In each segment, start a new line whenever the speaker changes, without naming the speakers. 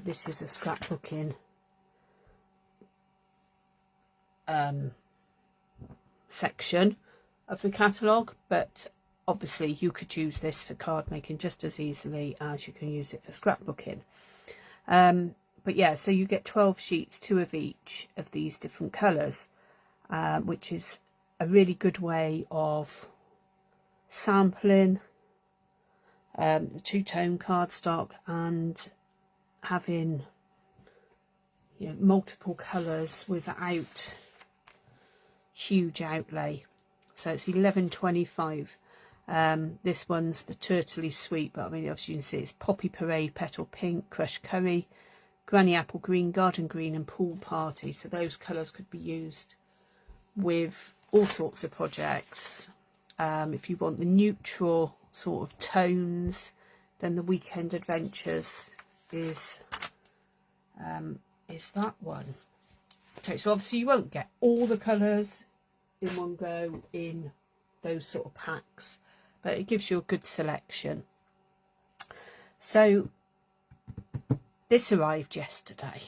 This is a scrapbooking section of the catalogue, but obviously you could use this for card making just as easily as you can use it for scrapbooking. But yeah, so you get 12 sheets, 2 of each of these different colours, which is a really good way of sampling the two-tone cardstock and having, you know, multiple colours without huge outlay. So it's $11.25. This one's the Turtley Sweet, but I mean, obviously you can see it's Poppy Parade, Petal Pink, Crushed Curry, Granny Apple Green, Garden Green and Pool Party. So those colours could be used with all sorts of projects. If you want the neutral sort of tones, then the Weekend Adventures is that one. Okay, so obviously you won't get all the colours in one go in those sort of packs, but it gives you a good selection. So this arrived yesterday.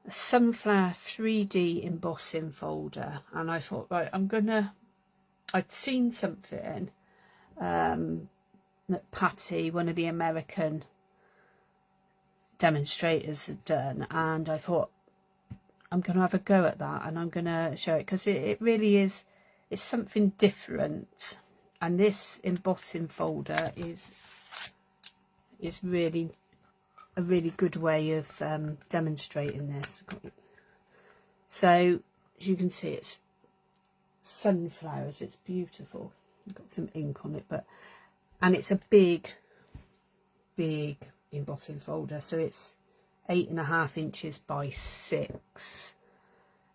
A sunflower 3D embossing folder, and I thought, right, I'd seen something that Patty, one of the American demonstrators, had done, and I thought I'm going to have a go at that, and I'm going to show it because it really is, it's something different. And this embossing folder is really a really good way of demonstrating this. So as you can see, it's sunflowers, it's beautiful. I've got some ink on it, and it's a big embossing folder, so it's 8.5 inches by 6.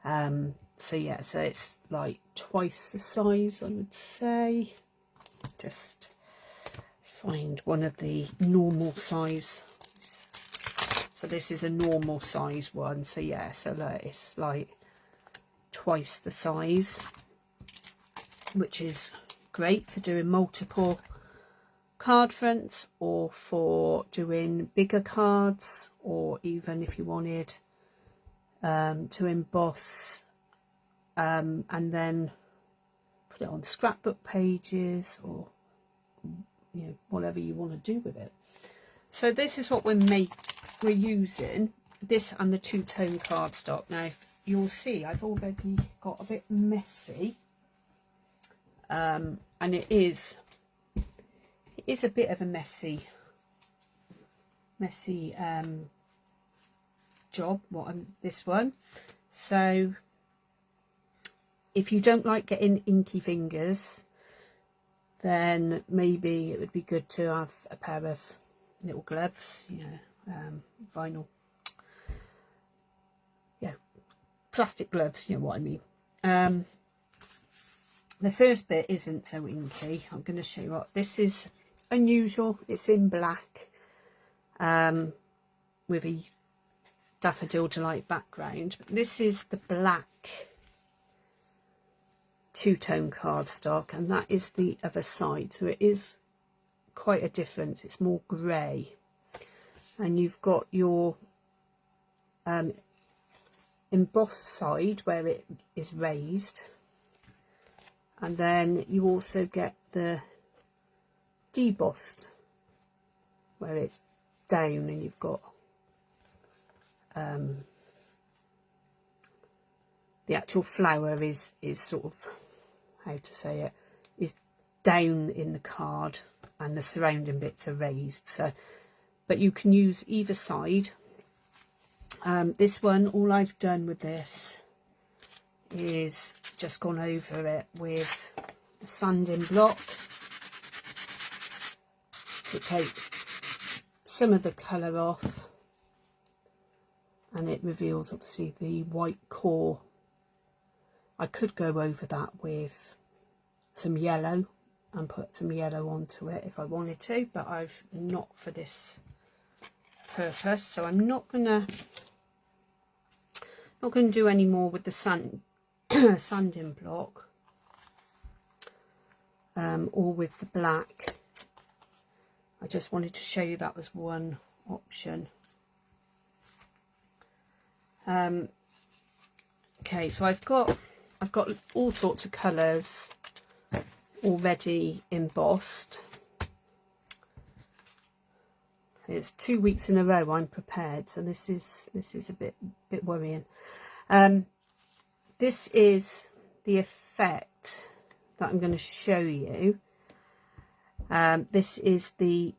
So yeah, so it's like twice the size, I would say. Just find one of the normal size. So this is a normal size one, so yeah, so look, it's like twice the size, which is great for doing multiple card fronts or for doing bigger cards, or even if you wanted to emboss and then put it on scrapbook pages, or you know, whatever you want to do with it. So this is what we're using, this and the two-tone cardstock. Now you'll see I've already got a bit messy, and it is a bit of a messy job, this one. So if you don't like getting inky fingers, then maybe it would be good to have a pair of little gloves, you know, vinyl, yeah, plastic gloves, you know what I mean. The first bit isn't so inky. I'm going to show you what this is. Unusual, it's in black with a Daffodil Delight background. This is the black two-tone cardstock, and that is the other side, so it is quite a difference. It's more grey, and you've got your embossed side where it is raised, and then you also get the debossed where it's down, and you've got the actual flower is sort of, how to say it, is down in the card, and the surrounding bits are raised. So, but you can use either side. This one, all I've done with this is just gone over it with a sanding block to take some of the colour off, and it reveals obviously the white core. I could go over that with some yellow and put some yellow onto it if I wanted to, but I've not for this purpose, so I'm not gonna do any more with the sanding block or with the black. I just wanted to show you that was one option. Okay, so I've got all sorts of colours already embossed. It's 2 weeks in a row I'm prepared, so this is a bit worrying. This is the effect that I'm going to show you. This is the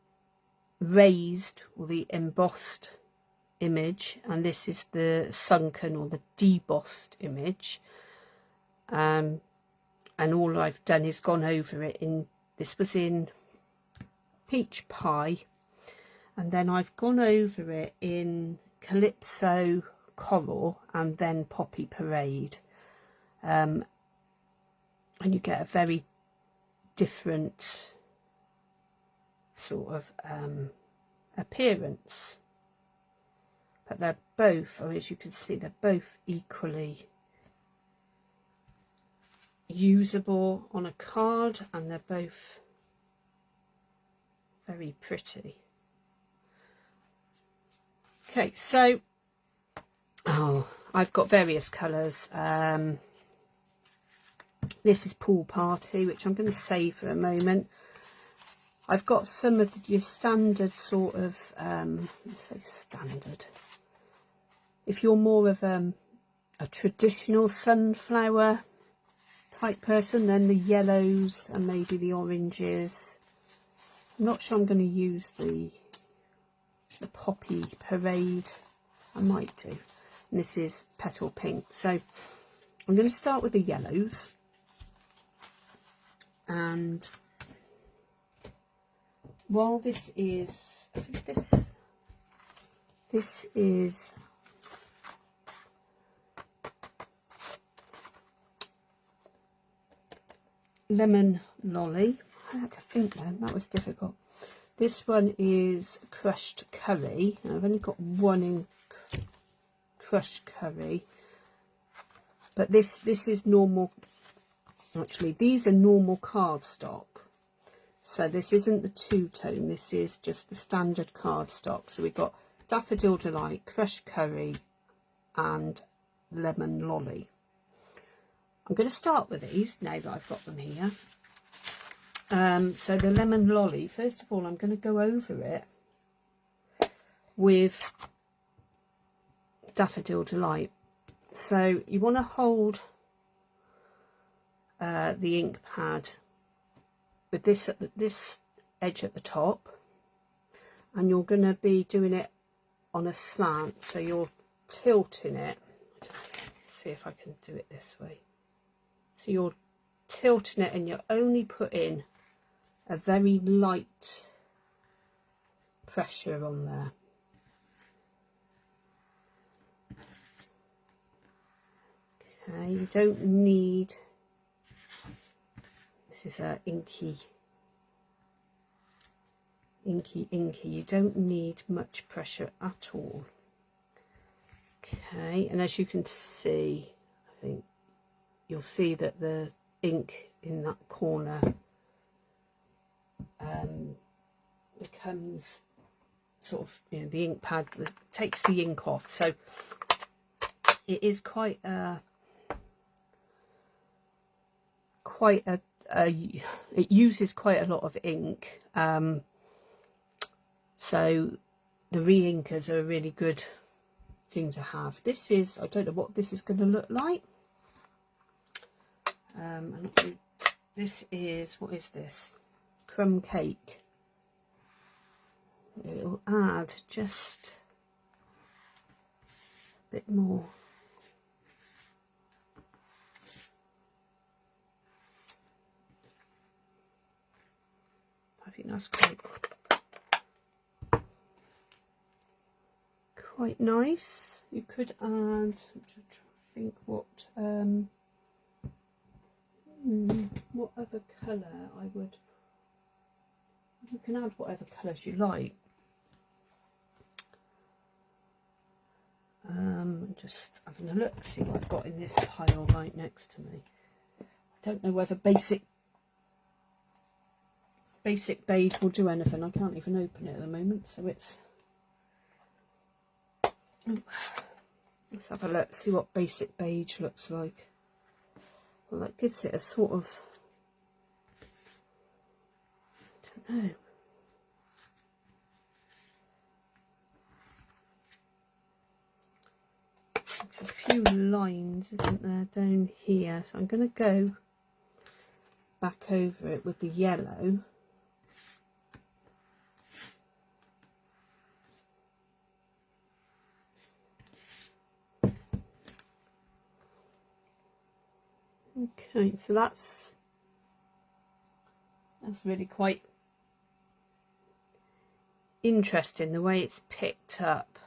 raised or the embossed image, and this is the sunken or the debossed image. And all I've done is gone over it in, this was in Peach Pie, and then I've gone over it in Calypso Coral and then Poppy Parade, and you get a very different sort of appearance, but they're both, as you can see, they're both equally usable on a card, and they're both very pretty. Okay, so I've got various colours. This is Pool Party, which I'm going to save for a moment. I've got some of your standard sort of, let's say standard. If you're more of a traditional sunflower type person, then the yellows and maybe the oranges. I'm not sure I'm going to use the Poppy Parade. I might do. And this is Petal Pink. So I'm going to start with the yellows. And while this is, I think this is Lemon Lolly. I had to think then, that was difficult. This one is Crushed Curry. I've only got one in Crushed Curry, but this is normal. Actually, these are normal cardstock, so this isn't the two-tone, this is just the standard cardstock. So we've got Daffodil Delight, Crushed Curry and Lemon Lolly. I'm going to start with these now that I've got them here. So the Lemon Lolly, first of all, I'm going to go over it with Daffodil Delight. So you want to hold the ink pad with this edge at the top, and you're going to be doing it on a slant, so you're tilting it. See if I can do it this way. So you're tilting it and you're only putting a very light pressure on there. Okay, you don't need, this is a inky, you don't need much pressure at all. Okay, and as you can see, I think you'll see that the ink in that corner becomes sort of, you know, the ink pad takes the ink off, so it is quite a it uses quite a lot of ink, so the re-inkers are a really good thing to have. This is, I don't know what this is going to look like. This is, what is this? Crumb Cake. It'll add just a bit more. I think that's quite nice. You could add, I'm just trying to think what other colour I would, you can add whatever colours you like. Just having a look, see what I've got in this pile right next to me. I don't know whether basic beige will do anything. I can't even open it at the moment, so it's Let's have a look, see what basic beige looks like. Well, that gives it a sort of, I don't know. There's a few lines, isn't there, down here. So I'm going to go back over it with the yellow. Okay, so that's really quite interesting, the way it's picked up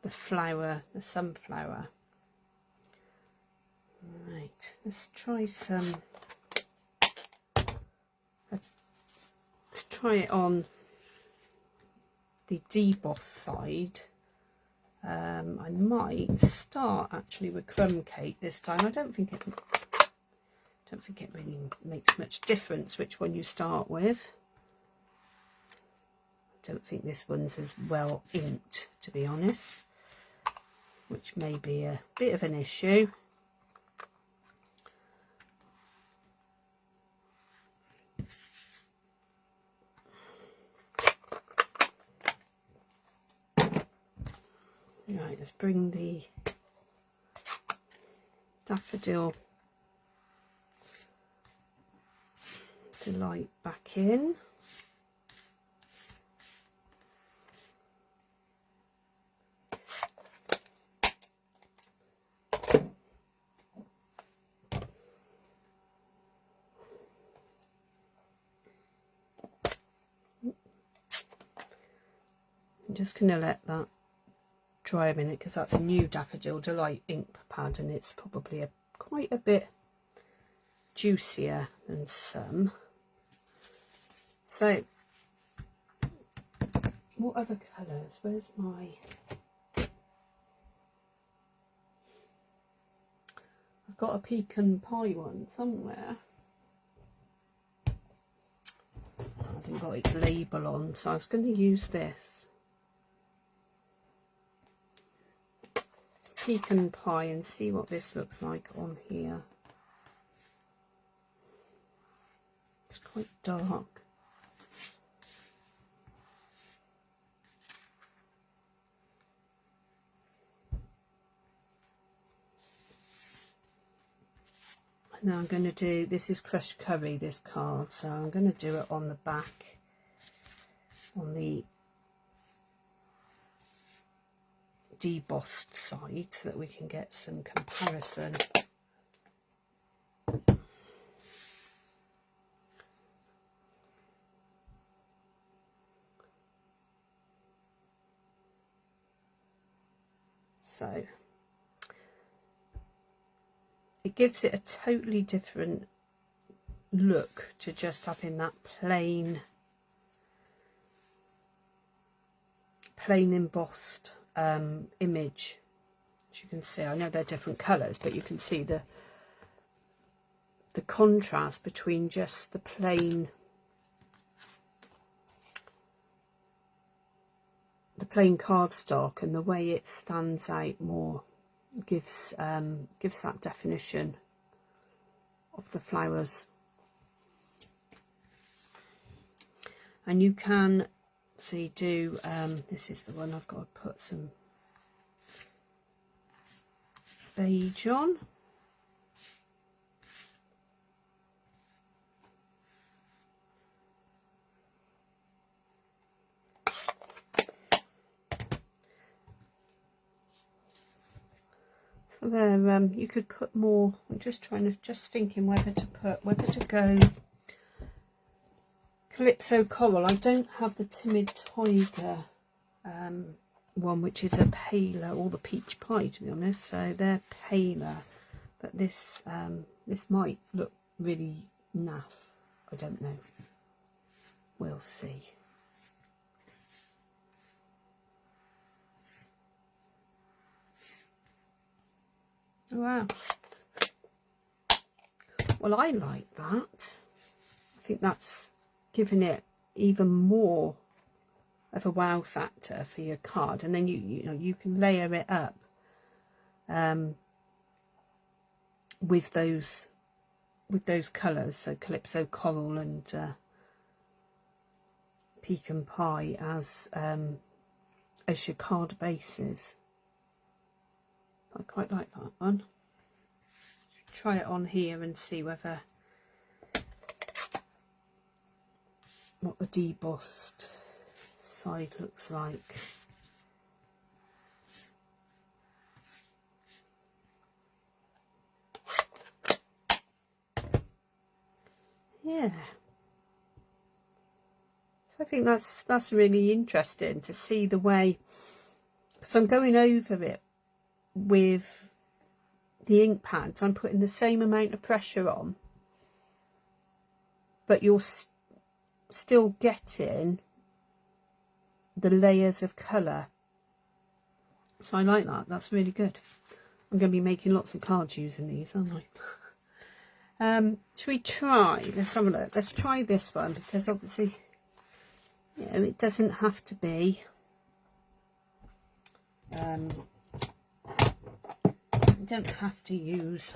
the flower, the sunflower. Right, let's try some, let's try it on the deboss side. I might start actually with crumb cake this time. I don't think it really makes much difference which one you start with. I don't think this one's as well inked, to be honest, which may be a bit of an issue. Right, let's bring the daffodil delight back in. I'm just going to let that dry a minute because that's a new Daffodil Delight ink pad and it's probably quite a bit juicier than some. So what other colours? Where's my... I've got a pecan pie one somewhere. It hasn't got its label on, so I was going to use this. Pecan pie and see what this looks like on here. It's quite dark. And now I'm going to do, this is crushed curry, this card, so I'm going to do it on the back, on the debossed side, so that we can get some comparison. So it gives it a totally different look to just having that plain embossed image. As you can see, I know they're different colours, but you can see the contrast between just the plain cardstock and the way it stands out more, gives that definition of the flowers. And you can see do this is the one I've got to put some beige on. So there, you could put more. I'm just thinking whether to go Calypso Coral. I don't have the Timid Tiger one, which is a paler, or the Peach Pie, to be honest. So they're paler, but this might look really naff. I don't know. We'll see. Wow. Well, I like that. I think that's given it even more of a wow factor for your card, and then you know you can layer it up with those colours, so Calypso Coral and Pecan Pie as your card bases. I quite like that one. Try it on here and see whether what the debossed side looks like. Yeah, so I think that's really interesting to see the way, because I'm going over it with the ink pads. I'm putting the same amount of pressure on, but you're still getting the layers of colour. So I like that. That's really good. I'm going to be making lots of cards using these, aren't I? Should we try, let's have a look, let's try this one, because obviously, you know, it doesn't have to be you don't have to use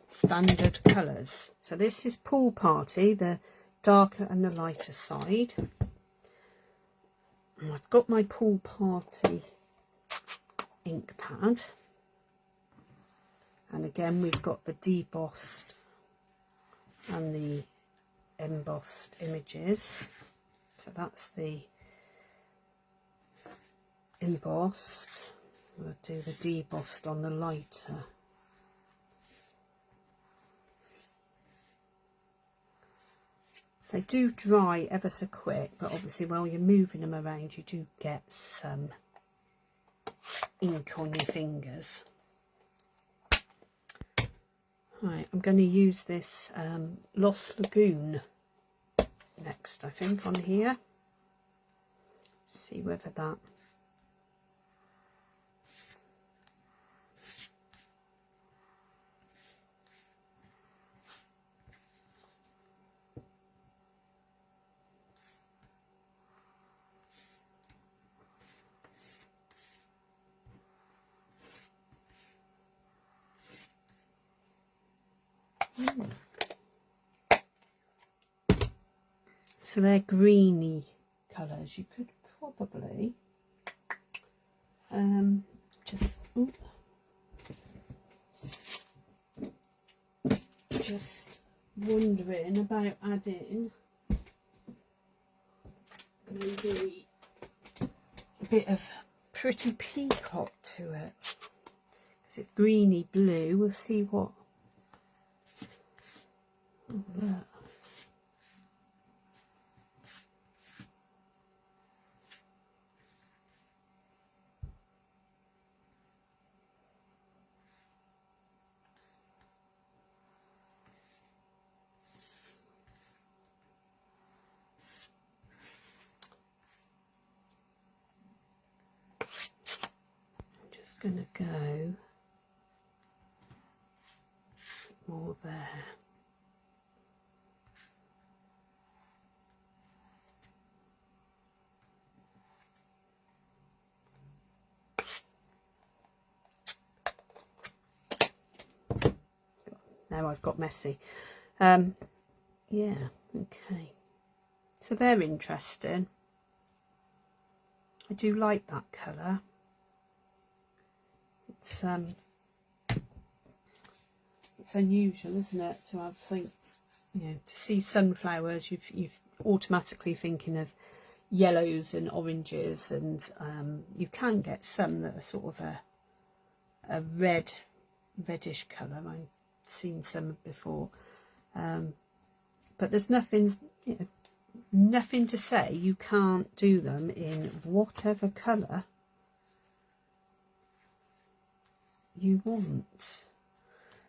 standard colours. So this is Pool Party, the darker and the lighter side. And I've got my Pool Party ink pad, and again we've got the debossed and the embossed images. So that's the embossed. We'll do the debossed on the lighter. They do dry ever so quick, but obviously while you're moving them around you do get some ink on your fingers. Right, I'm going to use this Lost Lagoon next, I think, on here. See whether that So they're greeny colours. You could probably just wondering about adding maybe a bit of Pretty Peacock to it, because it's greeny blue. We'll see what. Oh, look. Gonna go more there. Now I've got messy. Yeah, okay. So they're interesting. I do like that colour. It's unusual, isn't it, to have something, you know, to see sunflowers, you've automatically thinking of yellows and oranges, and you can get some that are sort of a reddish colour. I've seen some before, but there's nothing, you know, nothing to say you can't do them in whatever colour you want.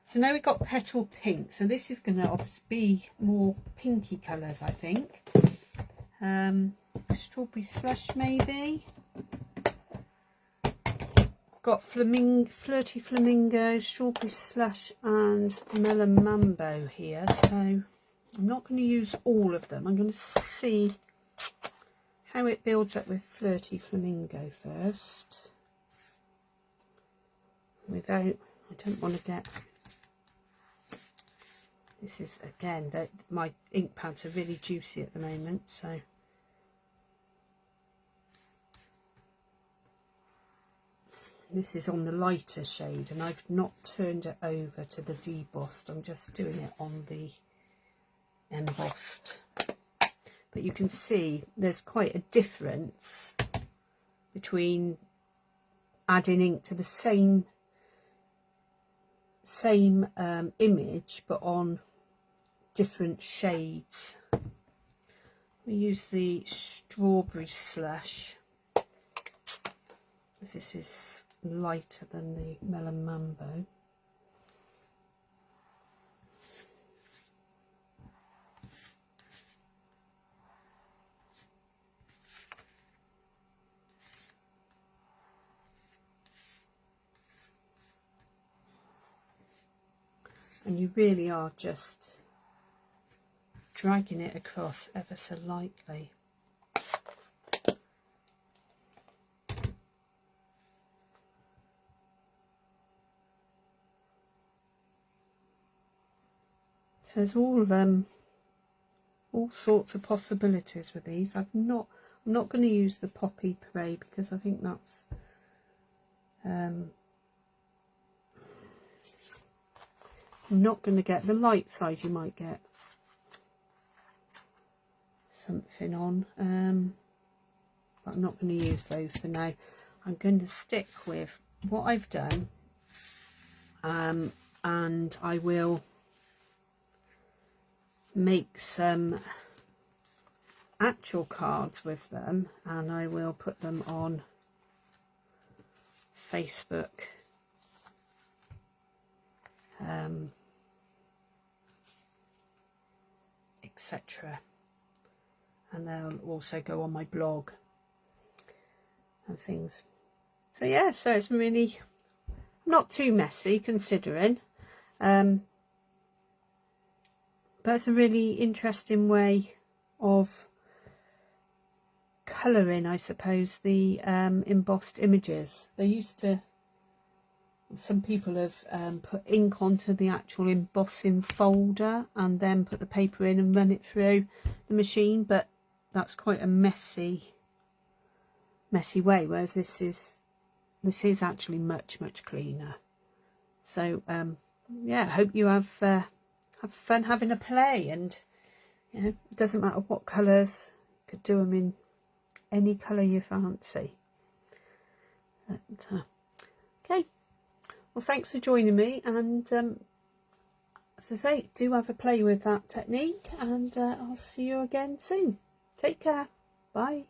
So now we've got Petal Pink, so this is going to obviously be more pinky colours, I think. Strawberry Slush maybe. Got Flirty Flamingo, Strawberry Slush and Melon Mambo here, so I'm not going to use all of them. I'm going to see how it builds up with Flirty Flamingo first. Without, I don't want to get, this is again, that my ink pads are really juicy at the moment, so this is on the lighter shade and I've not turned it over to the debossed, I'm just doing it on the embossed. But you can see there's quite a difference between adding ink to the same image but on different shades. We use the Strawberry Slush. This is lighter than the Melon Mambo. And you really are just dragging it across ever so lightly. So there's all sorts of possibilities with these. I'm not going to use the Poppy Parade because I think that's not going to get the light side. You might get something on, but I'm not going to use those for now. I'm going to stick with what I've done, and I will make some actual cards with them, and I will put them on Facebook, etc. And they'll also go on my blog and things. So yeah, so it's really not too messy considering, but it's a really interesting way of colouring, I suppose, the embossed images. They used to, some people have put ink onto the actual embossing folder and then put the paper in and run it through the machine, but that's quite a messy way, whereas this is actually much cleaner. So yeah, I hope you have fun having a play, and you know, it doesn't matter what colours, you could do them in any colour you fancy. But, okay, well, thanks for joining me, and as I say, do have a play with that technique, and I'll see you again soon. Take care. Bye.